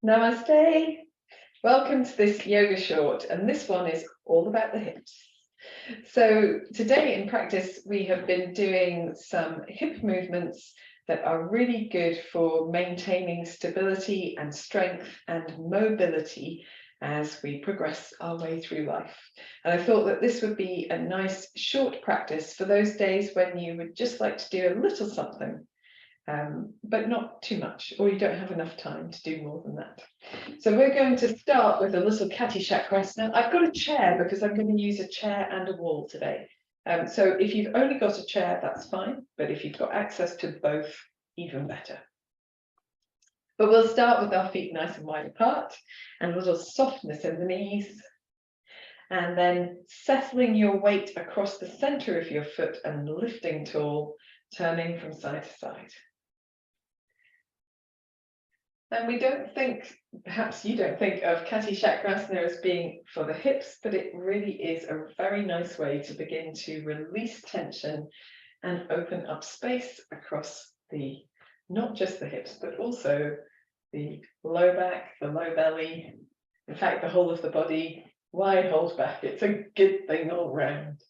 Namaste. Welcome to this yoga short, and this one is all about the hips. So today in practice, we have been doing some hip movements that are really good for maintaining stability and strength and mobility as we progress our way through life. And I thought that this would be a nice short practice for those days when you would just like to do a little something, but not too much, or you don't have enough time to do more than that. So we're going to start with a little Kati Chakrasana. I've got a chair because I'm going to use a chair and a wall today. So if you've only got a chair, that's fine, but if you've got access to both, even better. But we'll start with our feet nice and wide apart and a little softness in the knees. And then settling your weight across the center of your foot and lifting tall, turning from side to side. And we don't think, perhaps you don't think of Kati Chakrasana as being for the hips, but it really is a very nice way to begin to release tension and open up space across not just the hips, but also the low back, the low belly, in fact, the whole of the body. Why hold back? It's a good thing all round.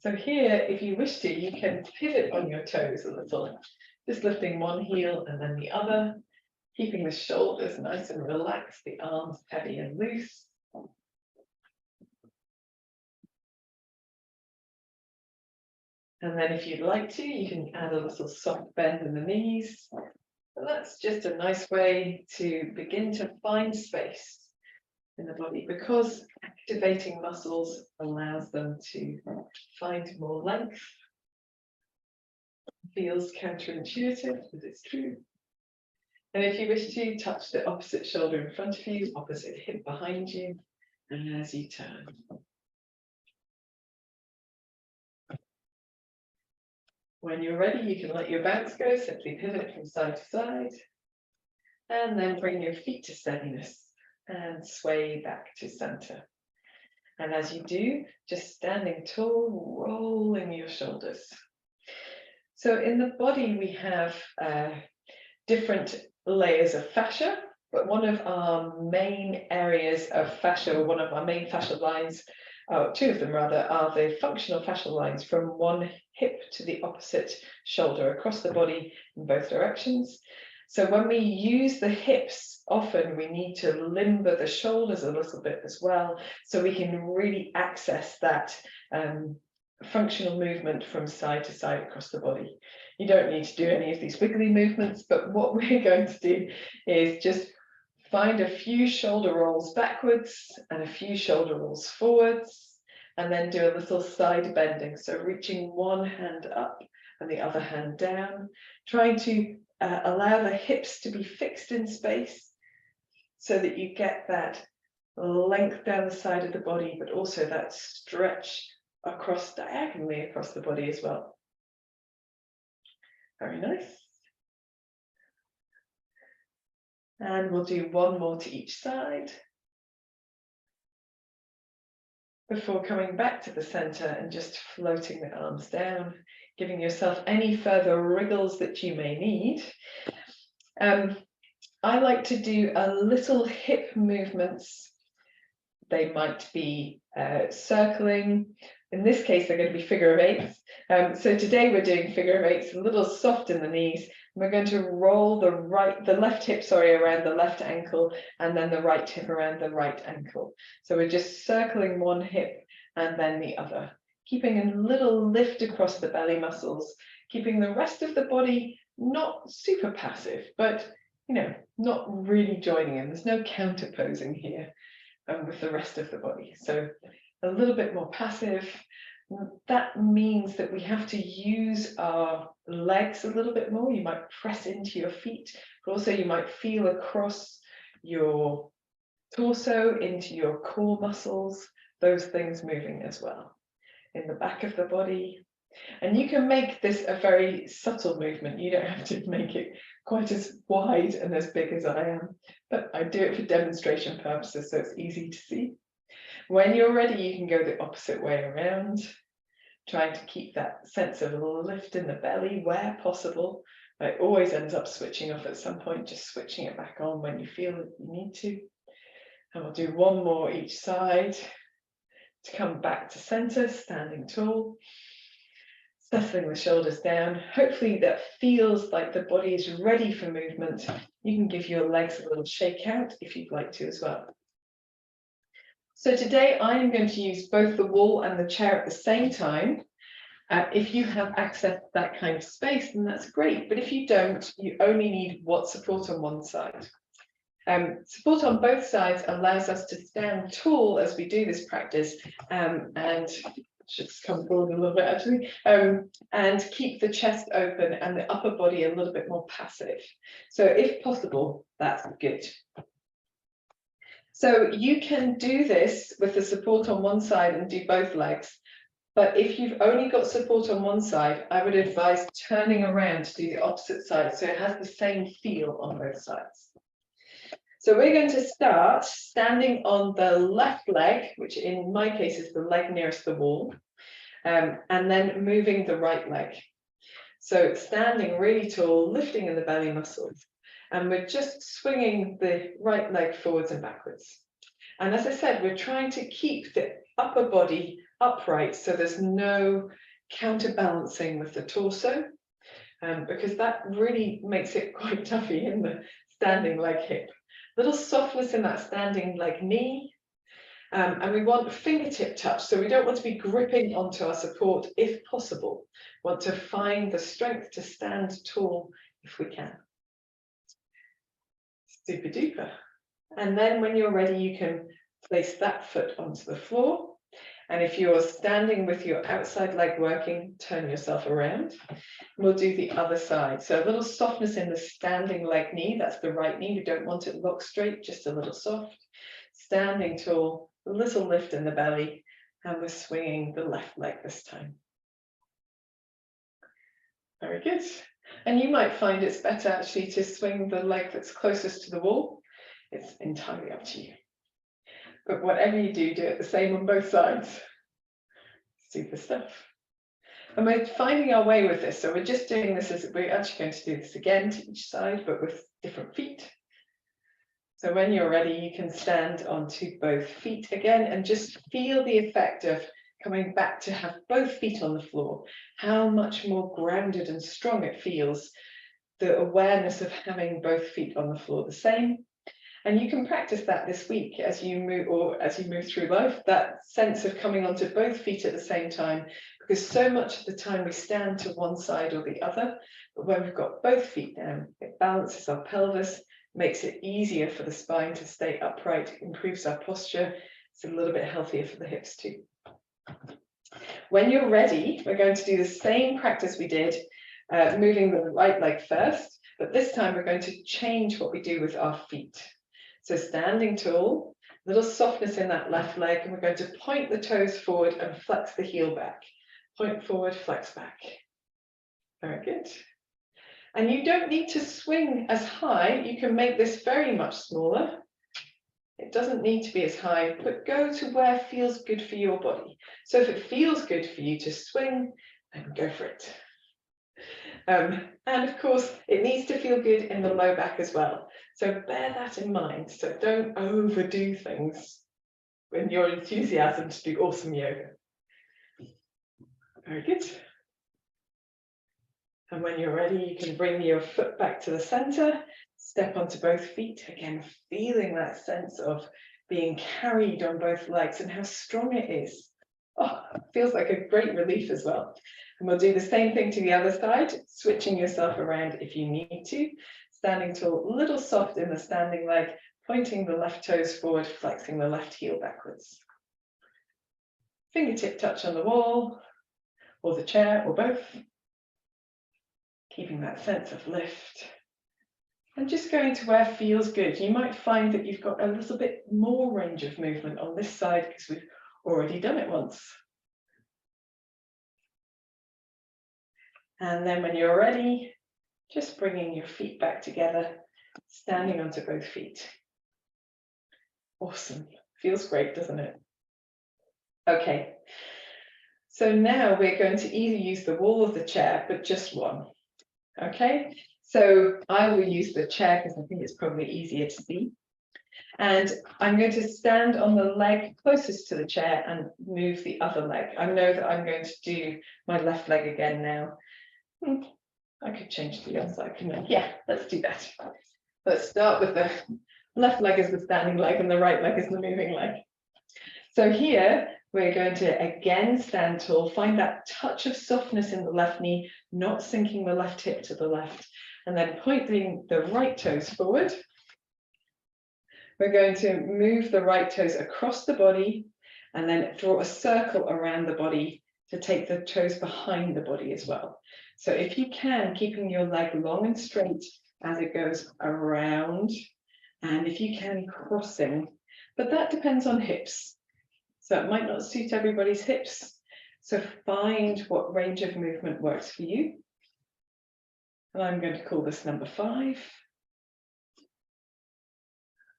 So here, if you wish to, you can pivot on your toes a little. Just lifting one heel and then the other, keeping the shoulders nice and relaxed, the arms heavy and loose. And then if you'd like to, you can add a little soft bend in the knees. And that's just a nice way to begin to find space in the body, because activating muscles allows them to find more length. Feels counterintuitive, but it's true. And if you wish to, touch the opposite shoulder in front of you, opposite hip behind you, and as you turn. When you're ready, you can let your bounce go, simply pivot from side to side, and then bring your feet to steadiness and sway back to center. And as you do, just standing tall, rolling your shoulders. So in the body, we have different layers of fascia, but one of our main areas of fascia, or one of our main fascial lines, two of them rather, are the functional fascial lines from one hip to the opposite shoulder across the body in both directions. So when we use the hips, often we need to limber the shoulders a little bit as well, so we can really access that functional movement from side to side across the body. You don't need to do any of these wiggly movements, but what we're going to do is just find a few shoulder rolls backwards and a few shoulder rolls forwards, and then do a little side bending. So reaching one hand up and the other hand down, trying to allow the hips to be fixed in space so that you get that length down the side of the body, but also that stretch diagonally across the body as well. Very nice. And we'll do one more to each side before coming back to the center and just floating the arms down, giving yourself any further wriggles that you may need. I like to do a little hip movements. They might be circling. In this case, they're going to be figure of eights. So today we're doing figure of eights, a little soft in the knees. We're going to roll the left hip, around the left ankle, and then the right hip around the right ankle. So we're just circling one hip and then the other, keeping a little lift across the belly muscles, keeping the rest of the body not super passive, but not really joining in. There's no counter posing here with the rest of the body. So a little bit more passive. That means that we have to use our legs a little bit more. You might press into your feet, but also you might feel across your torso into your core muscles, those things moving as well. In the back of the body. And you can make this a very subtle movement. You don't have to make it quite as wide and as big as I am, but I do it for demonstration purposes, so it's easy to see. When you're ready, you can go the opposite way around, trying to keep that sense of lift in the belly where possible, It always ends up switching off at some point, just switching it back on when you feel that you need to. And we'll do one more each side to come back to center, standing tall, settling the shoulders down. Hopefully that feels like the body is ready for movement. You can give your legs a little shake out if you'd like to as well. So today I'm going to use both the wall and the chair at the same time. If you have access to that kind of space, then that's great. But if you don't, you only need support on one side. Support on both sides allows us to stand tall as we do this practice, and should come forward a little bit actually, and keep the chest open and the upper body a little bit more passive. So if possible, that's good. So you can do this with the support on one side and do both legs. But if you've only got support on one side, I would advise turning around to do the opposite side so it has the same feel on both sides. So we're going to start standing on the left leg, which in my case is the leg nearest the wall, and then moving the right leg. So standing really tall, lifting in the belly muscles, and we're just swinging the right leg forwards and backwards. And as I said, we're trying to keep the upper body upright so there's no counterbalancing with the torso, because that really makes it quite toughy in the standing leg hip. Little softness in that standing leg knee, and we want fingertip touch, so we don't want to be gripping onto our support if possible. We want to find the strength to stand tall if we can. Super duper. And then when you're ready, you can place that foot onto the floor. And if you're standing with your outside leg working, turn yourself around. We'll do the other side. So a little softness in the standing leg knee, that's the right knee. We don't want it locked straight, just a little soft. Standing tall, a little lift in the belly, and we're swinging the left leg this time. Very good. And you might find it's better actually to swing the leg that's closest to the wall. It's entirely up to you. But whatever you do, do it the same on both sides. Super stuff. And we're finding our way with this. So we're just doing this as we're actually going to do this again to each side, but with different feet. So when you're ready, you can stand onto both feet again and just feel the effect of coming back to have both feet on the floor. How much more grounded and strong it feels. The awareness of having both feet on the floor the same. And you can practice that this week as you move through life, that sense of coming onto both feet at the same time, because so much of the time we stand to one side or the other, but when we've got both feet down, it balances our pelvis, makes it easier for the spine to stay upright, improves our posture. It's a little bit healthier for the hips too. When you're ready, we're going to do the same practice we did, moving the right leg first, but this time we're going to change what we do with our feet. So standing tall, little softness in that left leg, and we're going to point the toes forward and flex the heel back. Point forward, flex back. Very good. And you don't need to swing as high. You can make this very much smaller. It doesn't need to be as high, but go to where feels good for your body. So if it feels good for you to swing, then go for it. And of course, it needs to feel good in the low back as well. So bear that in mind. So don't overdo things when your enthusiasm to do awesome yoga. Very good. And when you're ready, you can bring your foot back to the center, step onto both feet, again, feeling that sense of being carried on both legs and how strong it is. Oh, it feels like a great relief as well. And we'll do the same thing to the other side, switching yourself around if you need to. Standing tall, a little soft in the standing leg, pointing the left toes forward, flexing the left heel backwards. Fingertip touch on the wall, or the chair, or both. Keeping that sense of lift. And just going to where feels good. You might find that you've got a little bit more range of movement on this side because we've already done it once. And then when you're ready, just bringing your feet back together, standing onto both feet. Awesome. Feels great, doesn't it? Okay. So now we're going to either use the wall of the chair, but just one. Okay, so I will use the chair because I think it's probably easier to see. And I'm going to stand on the leg closest to the chair and move the other leg. I know that I'm going to do my left leg again now. I could change to the other side, couldn't I? Yeah, let's do that. Let's start with the left leg as the standing leg and the right leg as the moving leg. So here we're going to again stand tall, find that touch of softness in the left knee, not sinking the left hip to the left, and then pointing the right toes forward. We're going to move the right toes across the body and then draw a circle around the body to take the toes behind the body as well. So if you can, keeping your leg long and straight as it goes around, and if you can, crossing, but that depends on hips. So it might not suit everybody's hips. So find what range of movement works for you. And I'm going to call this number 5.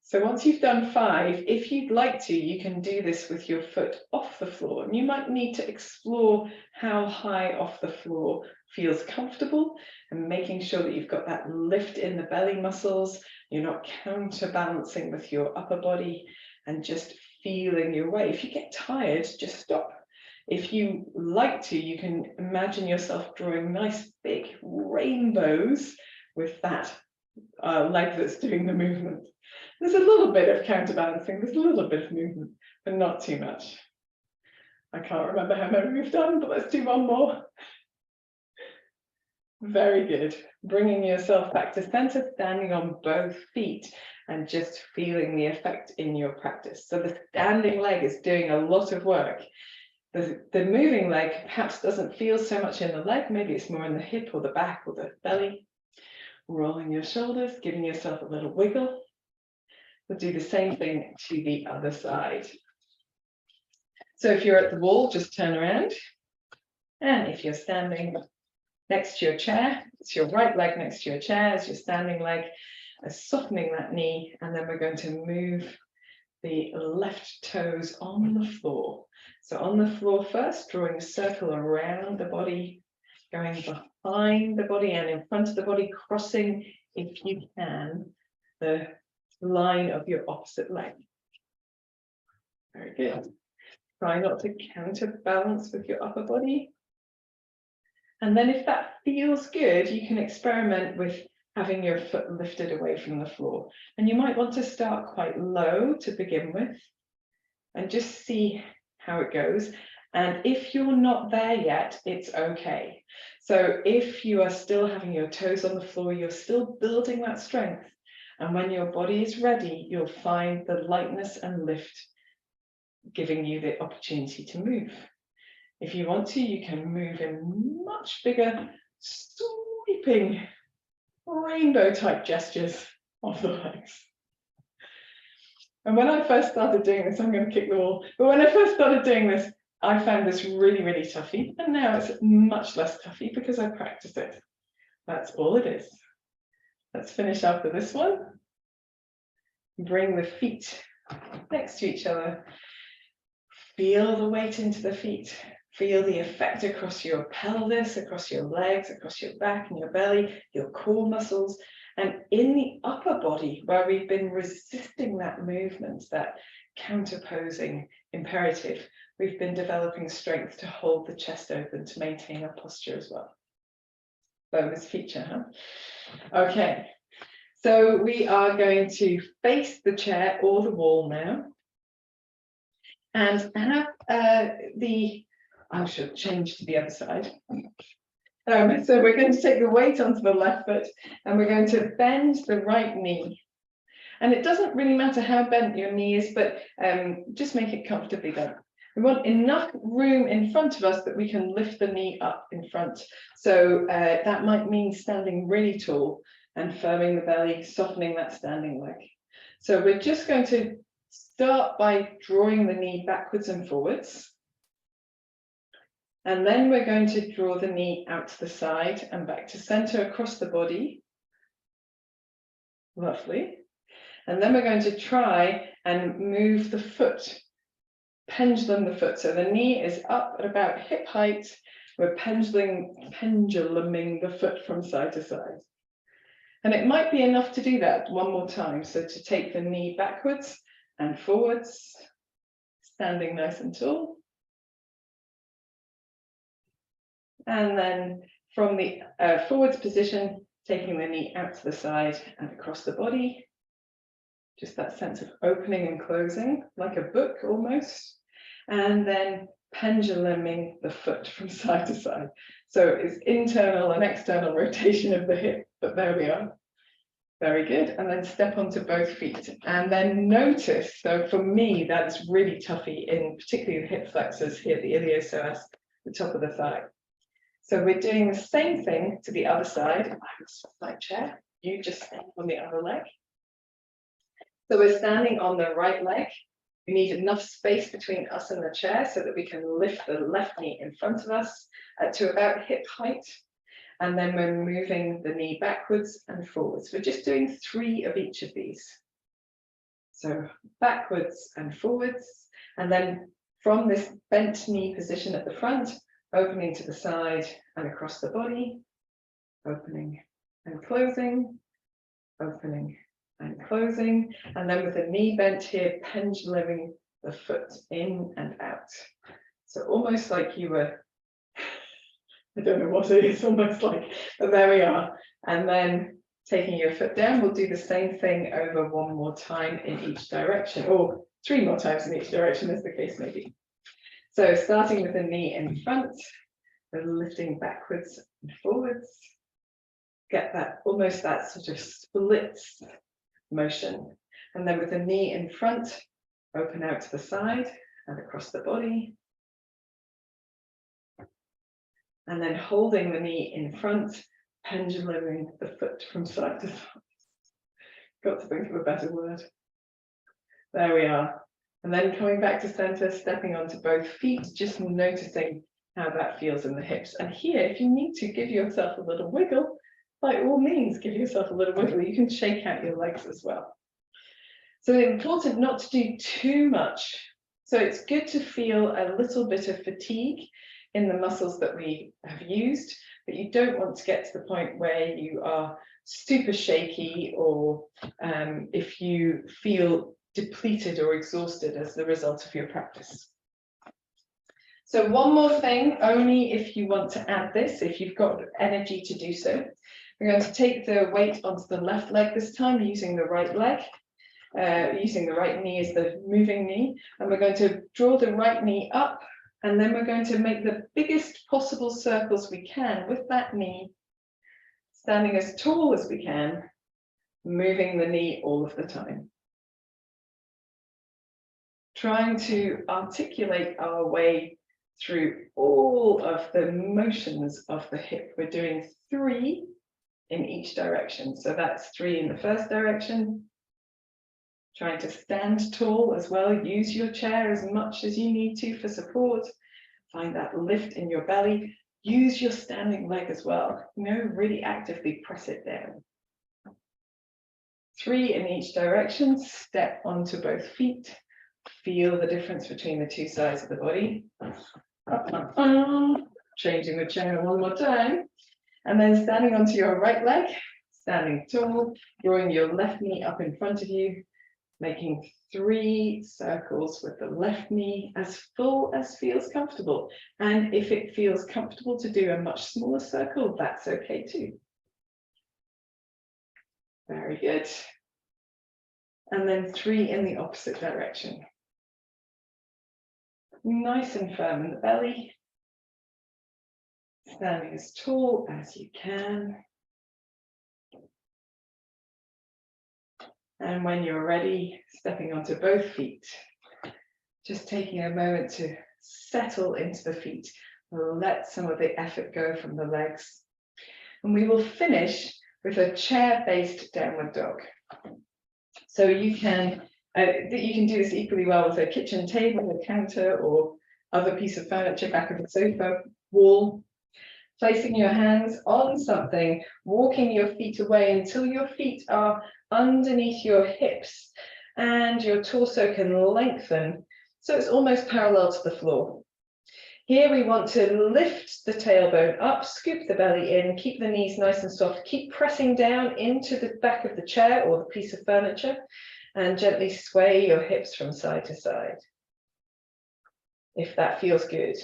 So once you've done 5, if you'd like to, you can do this with your foot off the floor. And you might need to explore how high off the floor feels comfortable and making sure that you've got that lift in the belly muscles. You're not counterbalancing with your upper body and just feeling your way. If you get tired, just stop. If you like to, you can imagine yourself drawing nice big rainbows with that leg that's doing the movement. There's a little bit of counterbalancing, there's a little bit of movement, but not too much. I can't remember how many we've done, but let's do one more. Very good. Bringing yourself back to center, standing on both feet and just feeling the effect in your practice. So the standing leg is doing a lot of work. The moving leg perhaps doesn't feel so much in the leg, maybe it's more in the hip or the back or the belly. Rolling your shoulders, giving yourself a little wiggle. We'll do the same thing to the other side. So if you're at the wall, just turn around. And if you're standing next to your chair, it's your right leg next to your chair as your standing leg, softening that knee, and then we're going to move the left toes on the floor. So on the floor first, drawing a circle around the body, going behind the body and in front of the body, crossing, if you can, the line of your opposite leg. Very good. Try not to counterbalance with your upper body. And then if that feels good, you can experiment with having your foot lifted away from the floor. And you might want to start quite low to begin with and just see how it goes. And if you're not there yet, it's okay. So if you are still having your toes on the floor, you're still building that strength. And when your body is ready, you'll find the lightness and lift giving you the opportunity to move. If you want to, you can move in much bigger, sweeping, rainbow type gestures of the legs. And when I first started doing this, I'm going to kick the wall, but when I first started doing this, I found this really, really toughy, and now it's much less toughy because I practice it. That's all it is. Let's finish up with this one. Bring the feet next to each other. Feel the weight into the feet. Feel the effect across your pelvis, across your legs, across your back and your belly, your core muscles. And in the upper body, where we've been resisting that movement, that counterposing imperative, we've been developing strength to hold the chest open, to maintain our posture as well. Bonus feature, huh? Okay, so we are going to face the chair or the wall now. And have I should change to the other side. So we're going to take the weight onto the left foot and we're going to bend the right knee. And it doesn't really matter how bent your knee is, but just make it comfortably bent. We want enough room in front of us that we can lift the knee up in front. So that might mean standing really tall and firming the belly, softening that standing leg. So we're just going to start by drawing the knee backwards and forwards. And then we're going to draw the knee out to the side and back to center across the body. Lovely. And then we're going to try and move the foot, pendulum the foot. So the knee is up at about hip height We're penduluming the foot from side to side. And it might be enough to do that one more time. So to take the knee backwards and forwards, standing nice and tall. And then from the forwards position, taking the knee out to the side and across the body. Just that sense of opening and closing, like a book almost. And then penduluming the foot from side to side. So it's internal and external rotation of the hip, but there we are. Very good. And then step onto both feet. And then notice, so for me, that's really toughy in particularly the hip flexors here, the iliopsoas, the top of the thigh. So we're doing the same thing to the other side. I will swap my chair. You just stand on the other leg. So we're standing on the right leg. We need enough space between us and the chair so that we can lift the left knee in front of us to about hip height. And then we're moving the knee backwards and forwards. We're just doing 3 of each of these. So backwards and forwards. And then from this bent knee position at the front, opening to the side and across the body, opening and closing, opening and closing, and then with the knee bent here, penduluming the foot in and out. So almost like you were, I don't know what it is, almost like, but there we are. And then taking your foot down, we'll do the same thing over 1 more time in each direction, or 3 more times in each direction, as the case may be. So starting with the knee in front, and lifting backwards and forwards. Get that, almost that sort of splits motion. And then with the knee in front, open out to the side and across the body. And then holding the knee in front, penduluming the foot from side to side. Got to think of a better word. There we are. And then coming back to center, stepping onto both feet, just noticing how that feels in the hips. And here, if you need to give yourself a little wiggle, by all means, give yourself a little wiggle. You can shake out your legs as well. So it's important not to do too much. So it's good to feel a little bit of fatigue in the muscles that we have used, but you don't want to get to the point where you are super shaky, or if you feel depleted or exhausted as the result of your practice. So one more thing, only if you want to add this, if you've got energy to do so. We're going to take the weight onto the left leg this time, using the right leg, using the right knee as the moving knee, and we're going to draw the right knee up, and then we're going to make the biggest possible circles we can with that knee, standing as tall as we can, moving the knee all of the time. Trying to articulate our way through all of the motions of the hip. We're doing 3 in each direction. So that's 3 in the first direction. Trying to stand tall as well. Use your chair as much as you need to for support. Find that lift in your belly. Use your standing leg as well. Really actively press it down. 3 in each direction. Step onto both feet. Feel the difference between the 2 sides of the body. Changing the chair 1 more time. And then standing onto your right leg, standing tall, drawing your left knee up in front of you, making 3 circles with the left knee as full as feels comfortable. And if it feels comfortable to do a much smaller circle, that's okay too. Very good. And then 3 in the opposite direction. Nice and firm in the belly. Standing as tall as you can. And when you're ready, stepping onto both feet. Just taking a moment to settle into the feet. Let some of the effort go from the legs. And we will finish with a chair-based downward dog. So you can do this equally well with a kitchen table, a counter, or other piece of furniture, back of a sofa, wall. Placing your hands on something, walking your feet away until your feet are underneath your hips and your torso can lengthen, so it's almost parallel to the floor. Here we want to lift the tailbone up, scoop the belly in, keep the knees nice and soft, keep pressing down into the back of the chair or the piece of furniture, and gently sway your hips from side to side, if that feels good.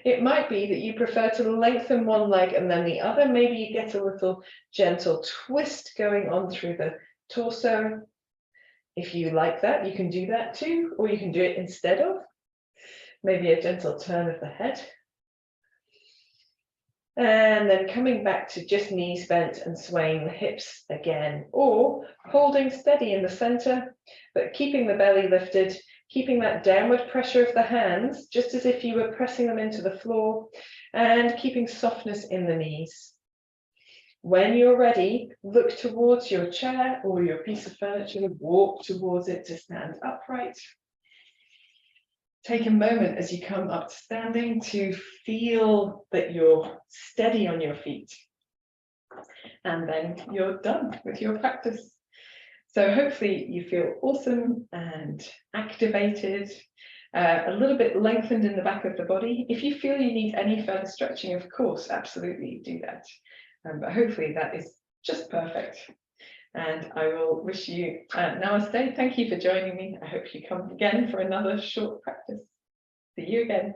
It might be that you prefer to lengthen one leg and then the other. Maybe you get a little gentle twist going on through the torso. If you like that, you can do that too, or you can do it instead of. Maybe a gentle turn of the head. And then coming back to just knees bent and swaying the hips again, or holding steady in the center, but keeping the belly lifted, keeping that downward pressure of the hands, just as if you were pressing them into the floor, and keeping softness in the knees. When you're ready, look towards your chair or your piece of furniture, walk towards it to stand upright. Take a moment as you come up to standing to feel that you're steady on your feet. And then you're done with your practice. So hopefully you feel awesome and activated, a little bit lengthened in the back of the body. If you feel you need any further stretching, of course, absolutely do that. But hopefully that is just perfect. And I will wish you namaste. Thank you for joining me. I hope you come again for another short practice. See you again.